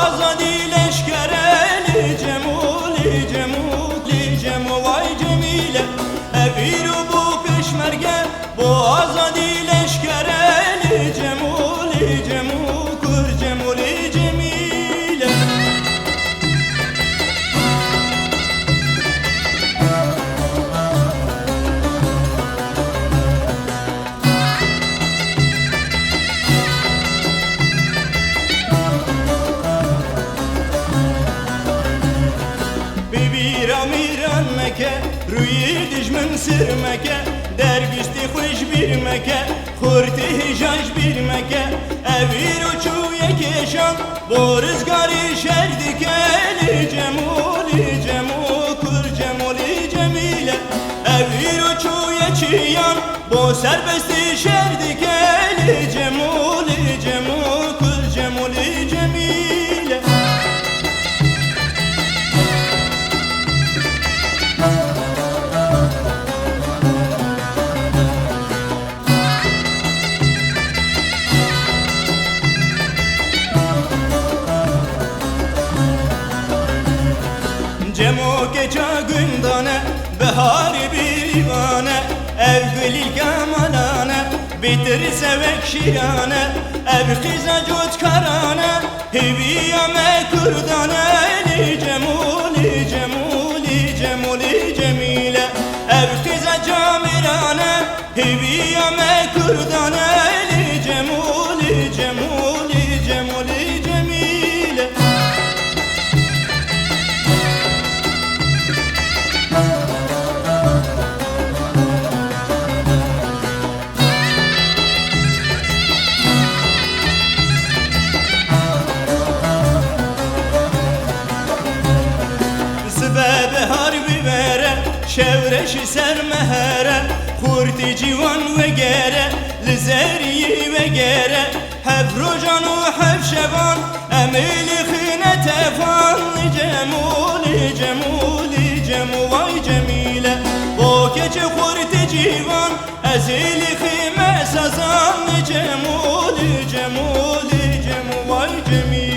azadi leşkereli cemuli cemuli cemu vay cemile eviru bu peşmerge bu azadi leşkereli cemuli cemu kur cemuli cemile Miran meke Rüyü dijmin sirmeke Dergüsti hoş bir meke Kurti hijaj bir meke Evir uçuye keşan Bu rızgarı şerdikeli Cemuli cemu kur cemuli cemile Evir uçuye çiyan Bu serbesti şerdikeli Cemuli cemu kur cemuli cemile Cemo geca gündane Behari bir ivane Ev gülil kemalane Bitir sevek şirane Ev kıza cot karane Hiviyame kurdane Li cemuli cemuli cemuli cemile Ev kıza camirane Hiviyame kurdane Li cemuli cemuli cemuli cemile Harbi vere Şevreşi sermehere Kurti civan ve gere Lizeriyi ve gere Hevrucanu hevşevan Emili khine tefan Cemuli cemuli cemu vay cemile O gece kurti civan Ezili khime sazan Cemuli cemuli cemu vay cemile